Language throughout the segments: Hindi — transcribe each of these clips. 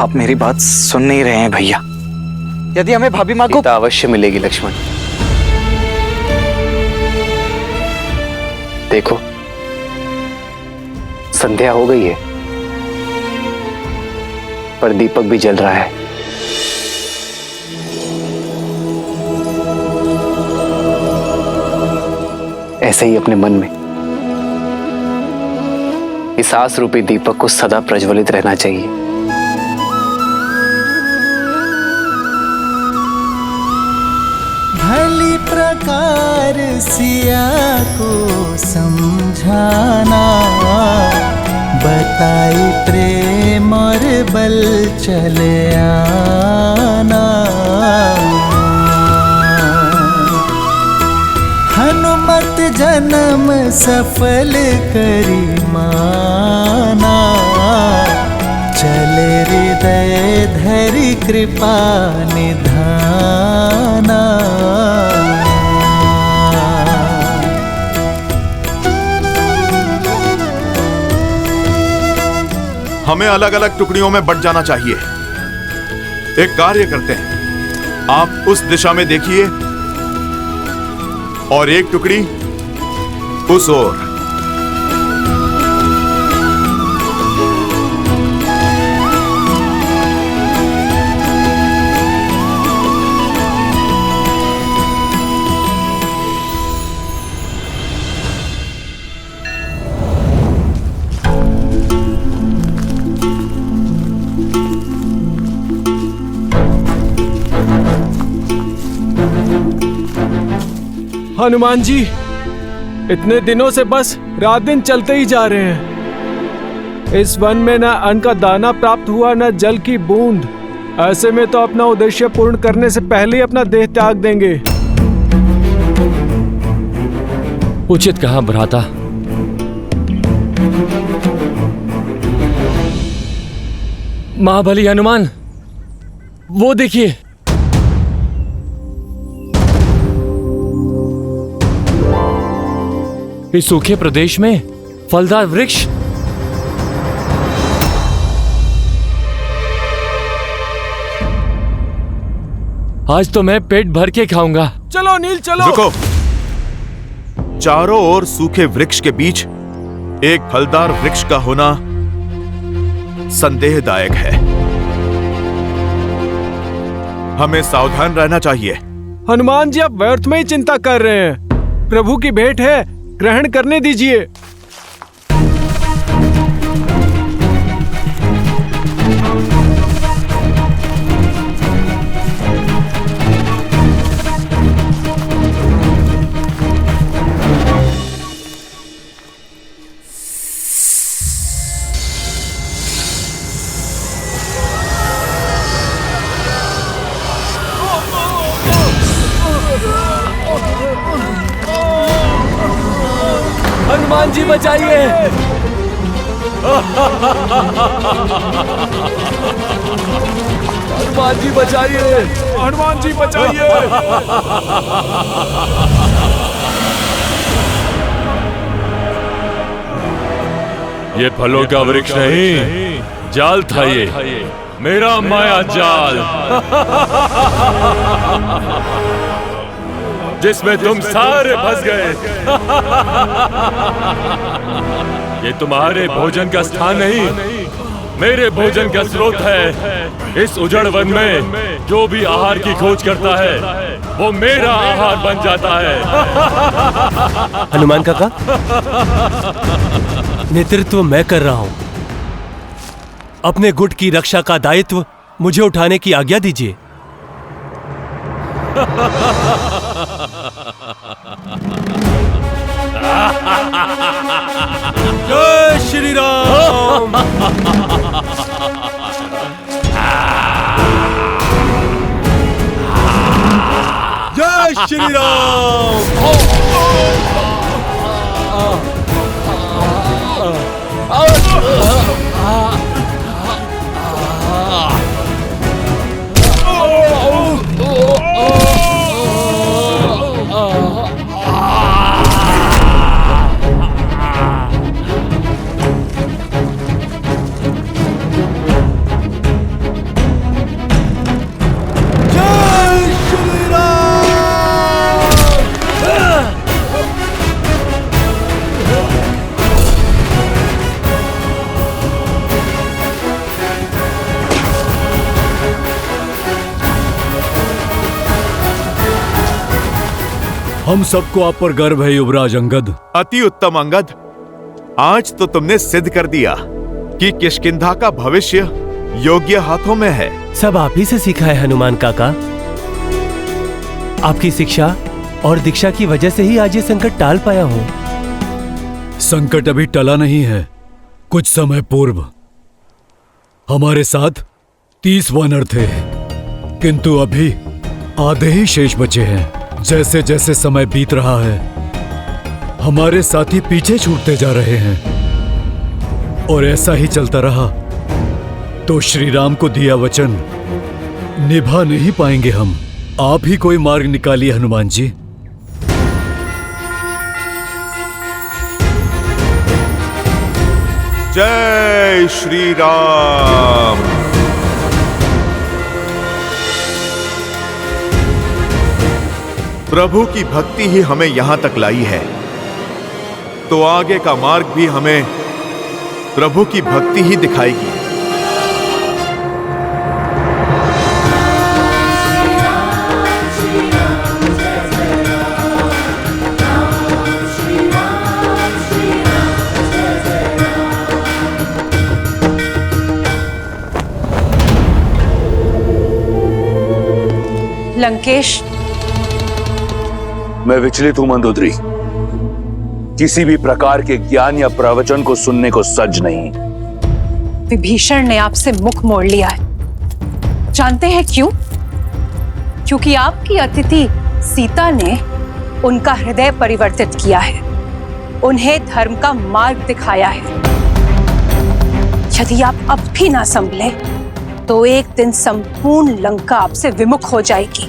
आप मेरी बात सुन नहीं रहे हैं भैया। यदि हमें भाभी माँ को सीता अवश्य मिलेगी लक्ष्मण। देखो संध्या हो गई है पर दीपक भी जल रहा है। ऐसे ही अपने मन में इस आस रूपी दीपक को सदा प्रज्वलित रहना चाहिए। भली प्रकार सिया को समझाना, बताई प्रेम और बल चले आना। हनुमत जन्म सफल करी माना, चले हृदय धरि कृपा निधाना। हमें अलग अलग टुकड़ियों में बंट जाना चाहिए। एक कार्य करते हैं, आप उस दिशा में देखिए और एक टुकड़ी उस ओर। हनुमान जी, इतने दिनों से बस रात दिन चलते ही जा रहे हैं। इस वन में न अन्न का दाना प्राप्त हुआ न जल की बूंद। ऐसे में तो अपना उद्देश्य पूर्ण करने से पहले ही अपना देह त्याग देंगे। उचित कहा भ्राता। महाबली हनुमान, वो देखिए। इस सूखे प्रदेश में फलदार वृक्ष। आज तो मैं पेट भर के खाऊंगा। चलो नील चलो। रुको। चारों ओर सूखे वृक्ष के बीच एक फलदार वृक्ष का होना संदेहदायक है। हमें सावधान रहना चाहिए। हनुमान जी, आप व्यर्थ में ही चिंता कर रहे हैं। प्रभु की भेंट है, ग्रहण करने दीजिए। हनुमान जी बचाइए। हनुमान जी बचाइए। हनुमान जी बचाइए। ये फलों का वृक्ष नहीं, जाल था ये, मेरा माया जाल, जिसमें तुम सारे फंस गए। ये तुम्हारे भोजन का स्थान नहीं, मेरे भोजन का स्रोत है। इस उजड़ वन में जो भी आहार की खोज करता है वो मेरा आहार बन जाता है। हनुमान काका, नेतृत्व मैं कर रहा हूं। अपने गुट की रक्षा का दायित्व मुझे उठाने की आज्ञा दीजिए। जय श्री राम। जय श्री राम। हम सबको आप पर गर्व है युवराज अंगद। अति उत्तम अंगद, आज तो तुमने सिद्ध कर दिया कि किष्किंधा का भविष्य योग्य हाथों में है। सब आप ही से सीखा है हनुमान काका। आपकी शिक्षा और दीक्षा की वजह से ही आज ये संकट टाल पाया हूँ। संकट अभी टला नहीं है। कुछ समय पूर्व हमारे साथ 30 वानर थे, किंतु अभी आधे ही शेष बचे हैं। जैसे जैसे समय बीत रहा है हमारे साथी पीछे छूटते जा रहे हैं, और ऐसा ही चलता रहा तो श्री राम को दिया वचन निभा नहीं पाएंगे हम। आप ही कोई मार्ग निकालिए हनुमान जी। जय श्री राम। प्रभु की भक्ति ही हमें यहां तक लाई है, तो आगे का मार्ग भी हमें प्रभु की भक्ति ही दिखाएगी। लंकेश, मैं विचलित हूं मंदोदरी। किसी भी प्रकार के ज्ञान या प्रवचन को सुनने को सज नहीं। विभीषण ने आपसे मुख मोड़ लिया है। जानते हैं क्यों? क्योंकि आपकी अतिथि सीता ने उनका हृदय परिवर्तित किया है, उन्हें धर्म का मार्ग दिखाया है। यदि आप अब भी ना संभले तो एक दिन संपूर्ण लंका आपसे विमुख हो जाएगी।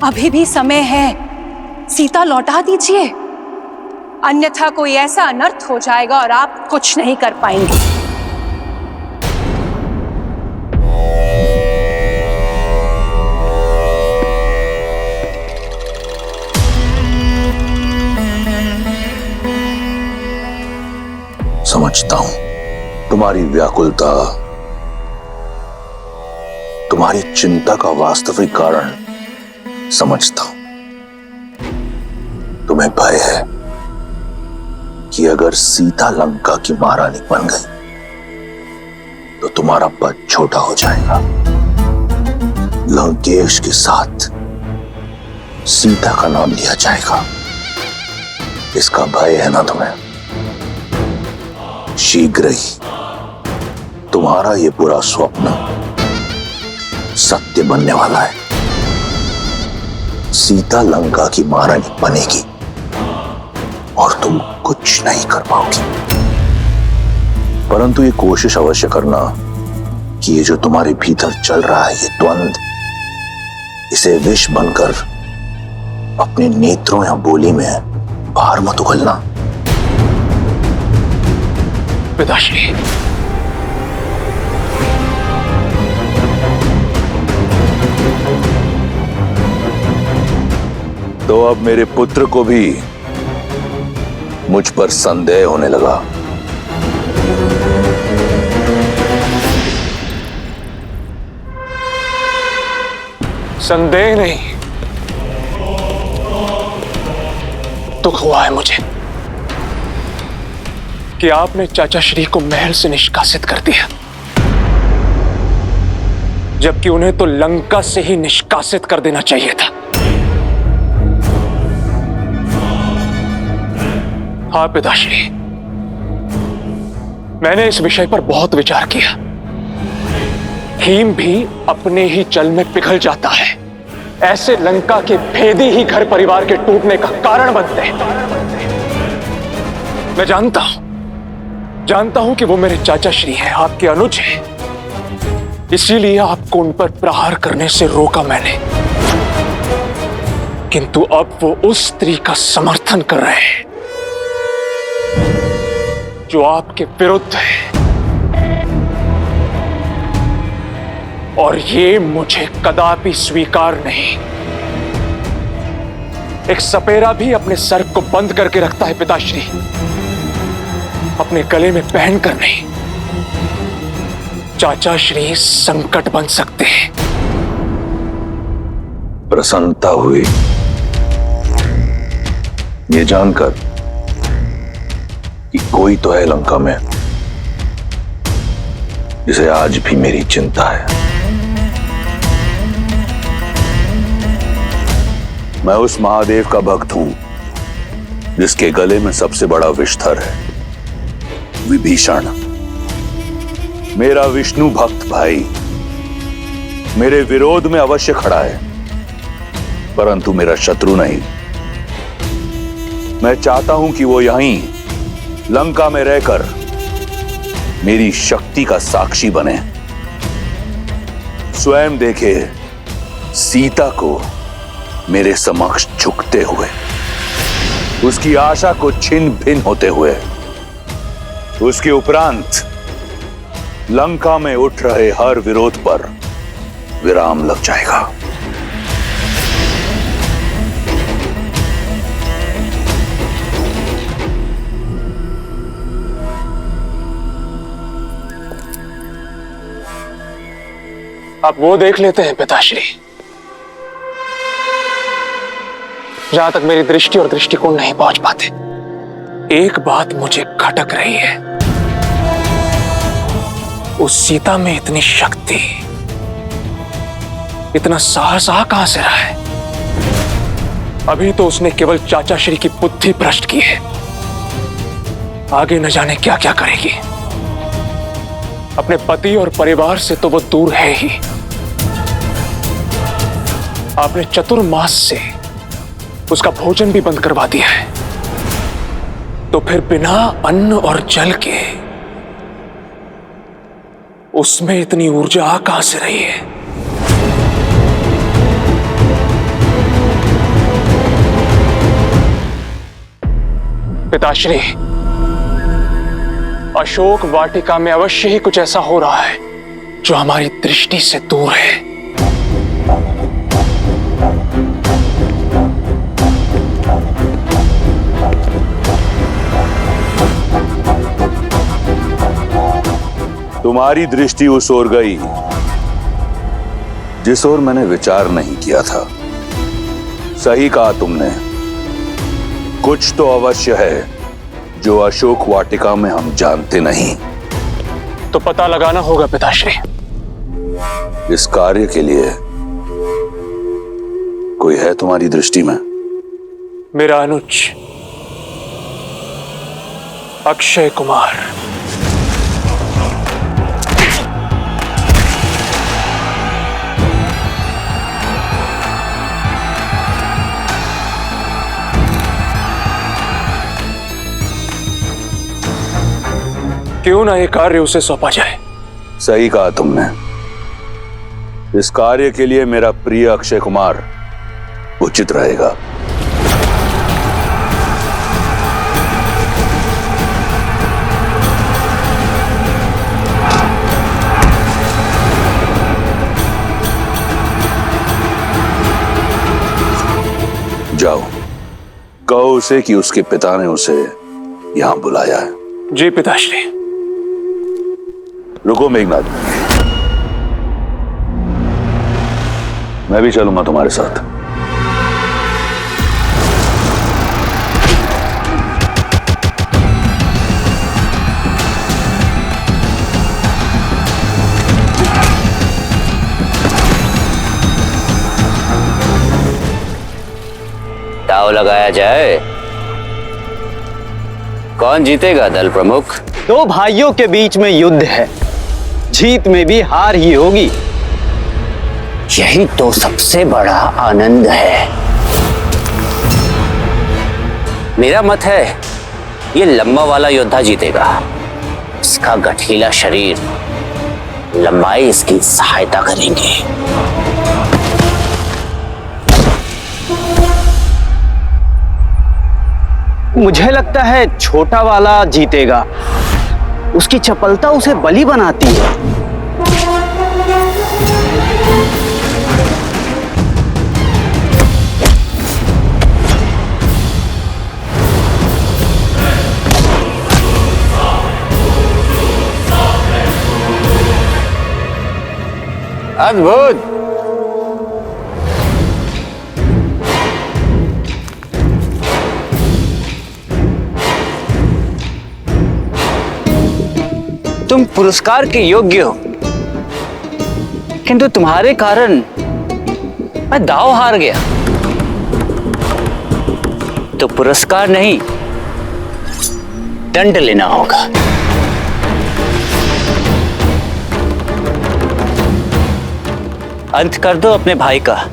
अभी भी समय है, सीता लौटा दीजिए, अन्यथा कोई ऐसा अनर्थ हो जाएगा और आप कुछ नहीं कर पाएंगे। समझता हूं तुम्हारी व्याकुलता, तुम्हारी चिंता का वास्तविक कारण समझता हूं। तुम्हें भय है कि अगर सीता लंका की महारानी बन गई तो तुम्हारा पद छोटा हो जाएगा। लंकेश के साथ सीता का नाम लिया जाएगा, इसका भय है ना तुम्हें? शीघ्र ही तुम्हारा ये बुरा स्वप्न सत्य बनने वाला है। सीता लंका की महारानी बनेगी और तुम कुछ नहीं कर पाओगी। परंतु ये कोशिश अवश्य करना कि ये जो तुम्हारे भीतर चल रहा है, ये द्वंद, इसे विष बनकर अपने नेत्रों या बोली में बाहर मत उगलना। पिताश्री, तो अब मेरे पुत्र को भी मुझ पर संदेह होने लगा। संदेह नहीं, दुख हुआ है मुझे कि आपने चाचा श्री को महल से निष्कासित कर दिया, जबकि उन्हें तो लंका से ही निष्कासित कर देना चाहिए था। हाँ पिताश्री, मैंने इस विषय पर बहुत विचार किया। हिम भी अपने ही जल में पिघल जाता है। ऐसे लंका के भेदी ही घर परिवार के टूटने का कारण बनते हैं। मैं जानता हूं कि वो मेरे चाचा श्री हैं, आपके अनुज हैं। इसीलिए आपको उन पर प्रहार करने से रोका मैंने। किंतु अब वो उस स्त्री का समर्थन कर रहे हैं जो आपके विरुद्ध है, और ये मुझे कदापि स्वीकार नहीं। एक सपेरा भी अपने सर को बंद करके रखता है पिताश्री, अपने गले में पहनकर नहीं। चाचा श्री संकट बन सकते हैं। प्रसन्नता हुई ये जानकर कि कोई तो है लंका में जिसे आज भी मेरी चिंता है। मैं उस महादेव का भक्त हूं जिसके गले में सबसे बड़ा विषधर है, विभीषण। मेरा विष्णु भक्त भाई मेरे विरोध में अवश्य खड़ा है, परंतु मेरा शत्रु नहीं। मैं चाहता हूं कि वो यहीं लंका में रहकर मेरी शक्ति का साक्षी बने, स्वयं देखे सीता को मेरे समक्ष झुकते हुए, उसकी आशा को छिन्न भिन्न होते हुए। उसके उपरांत लंका में उठ रहे हर विरोध पर विराम लग जाएगा। आप वो देख लेते हैं पिताश्री जहां तक मेरी दृष्टि और दृष्टिकोण नहीं पहुंच पाते। एक बात मुझे खटक रही है, उस सीता में इतनी शक्ति, इतना साहस कहां से रहा है? अभी तो उसने केवल चाचा श्री की बुद्धि भ्रष्ट की है, आगे न जाने क्या क्या करेगी। अपने पति और परिवार से तो वो दूर है ही, आपने चतुर्मास से उसका भोजन भी बंद करवा दिया है, तो फिर बिना अन्न और जल के उसमें इतनी ऊर्जा कहां से रही है? पिताश्री, अशोक वाटिका में अवश्य ही कुछ ऐसा हो रहा है जो हमारी दृष्टि से दूर है। तुम्हारी दृष्टि उस ओर गई जिस ओर मैंने विचार नहीं किया था। सही कहा तुमने, कुछ तो अवश्य है जो अशोक वाटिका में हम जानते नहीं। तो पता लगाना होगा पिताश्री। इस कार्य के लिए कोई है तुम्हारी दृष्टि में? मेरा अनुज अक्षय कुमार। क्यों ना ये कार्य उसे सौंपा जाए? सही कहा तुमने, इस कार्य के लिए मेरा प्रिय अक्षय कुमार उचित रहेगा। जाओ, कहो उसे कि उसके पिता ने उसे यहां बुलाया है। जी पिताश्री। रुको मेघनाथ, मैं भी चलूंगा तुम्हारे साथ। दांव लगाया जाए, कौन जीतेगा दल प्रमुख? दो भाइयों के बीच में युद्ध है, जीत में भी हार ही होगी। यही तो सबसे बड़ा आनंद है। मेरा मत है ये लंबा वाला योद्धा जीतेगा। इसका गठीला शरीर, लंबाई इसकी सहायता करेंगे। मुझे लगता है छोटा वाला जीतेगा। उसकी चपलता उसे बली बनाती है। अद्भुत। तुम पुरस्कार के योग्य हो, किंतु तुम्हारे कारण मैं दांव हार गया। तो पुरस्कार नहीं, दंड लेना होगा। अंत कर दो अपने भाई का।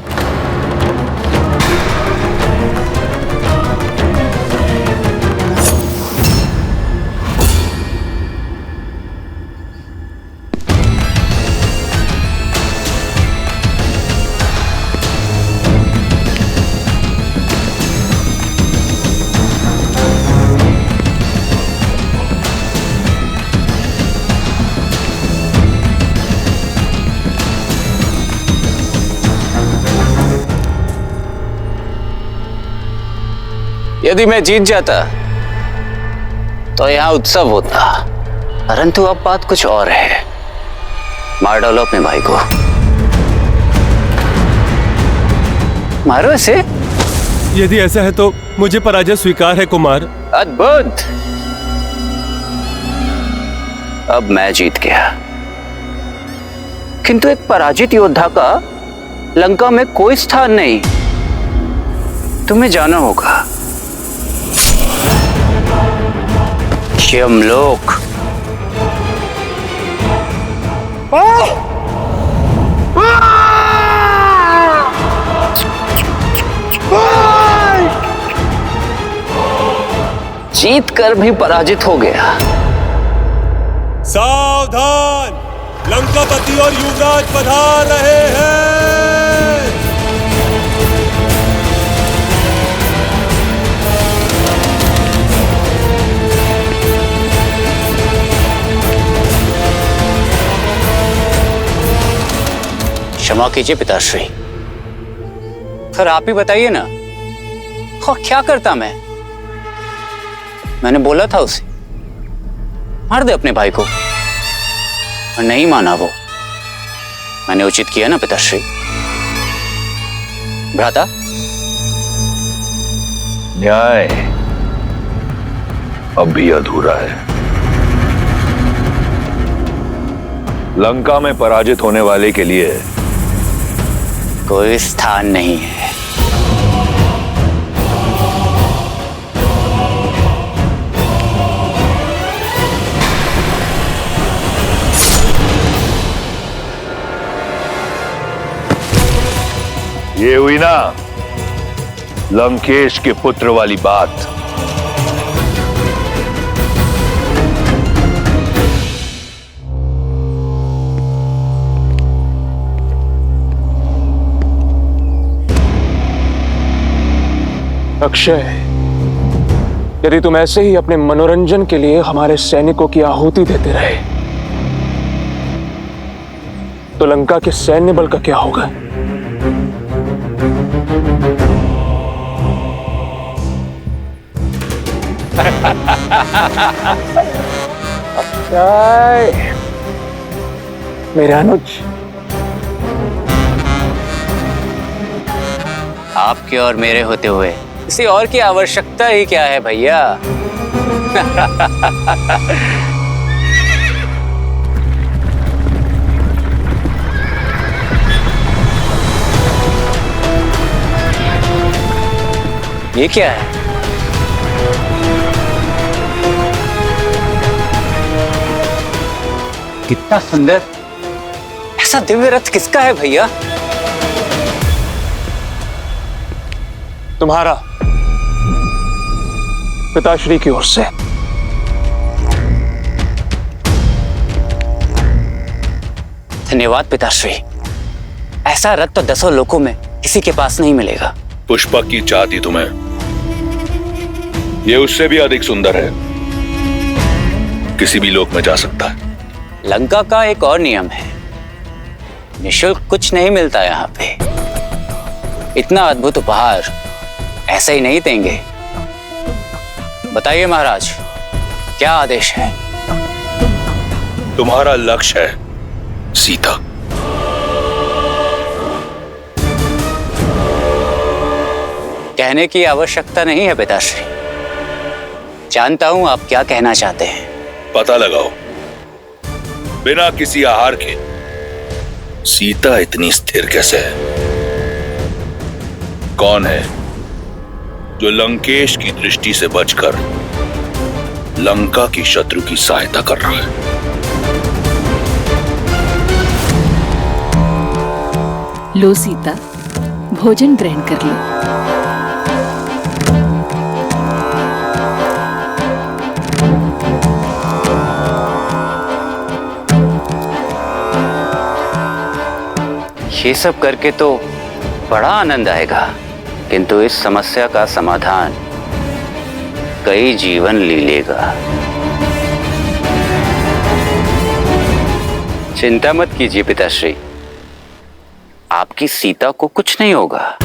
यदि मैं जीत जाता तो यहां उत्सव होता, परंतु अब बात कुछ और है। मार डालो अपने भाई को, मारो इसे। यदि ऐसा है तो मुझे पराजय स्वीकार है कुमार। अद्भुत, अब मैं जीत गया, किंतु एक पराजित योद्धा का लंका में कोई स्थान नहीं। तुम्हें जाना होगा यमलोक। जीत कर भी पराजित हो गया। सावधान, लंकापति और युवराज पधार रहे हैं। क्षमा कीजिए पिताश्री, फिर आप ही बताइए ना, और क्या करता मैंने बोला था उसे मार दे अपने भाई को, और नहीं माना वो। मैंने उचित किया ना पिताश्री? भ्राता, न्याय अब भी अधूरा है। लंका में पराजित होने वाले के लिए कोई स्थान नहीं है। ये हुई ना लंकेश के पुत्र वाली बात। अक्षय, यदि तुम ऐसे ही अपने मनोरंजन के लिए हमारे सैनिकों की आहुति देते रहे तो लंका के सैन्य बल का क्या होगा? अक्षय, मेरे अनुज, आपके और मेरे होते हुए किसी और की आवश्यकता ही क्या है भैया? ये क्या है? कितना सुंदर! ऐसा दिव्य रथ किसका है भैया? तुम्हारा, पिताश्री की ओर से। धन्यवाद पिताश्री। ऐसा रथ तो 10 लोकों में किसी के पास नहीं मिलेगा। पुष्पक की चाहती तुम्हें, ये उससे भी अधिक सुंदर है, किसी भी लोक में जा सकता है। लंका का एक और नियम है, निःशुल्क कुछ नहीं मिलता यहाँ पे। इतना अद्भुत उपहार ऐसे ही नहीं देंगे। बताइए महाराज, क्या आदेश है? तुम्हारा लक्ष्य है सीता। कहने की आवश्यकता नहीं है पिताश्री, जानता हूं आप क्या कहना चाहते हैं। पता लगाओ बिना किसी आहार के सीता इतनी स्थिर कैसे है? कौन है जो लंकेश की दृष्टि से बचकर लंका की शत्रु की सहायता कर रहा है? लो सीता, भोजन ग्रहण कर लो। ये सब करके तो बड़ा आनंद आएगा, किंतु इस समस्या का समाधान कई जीवन ले लेगा। चिंता मत कीजिए पिताश्री, आपकी सीता को कुछ नहीं होगा।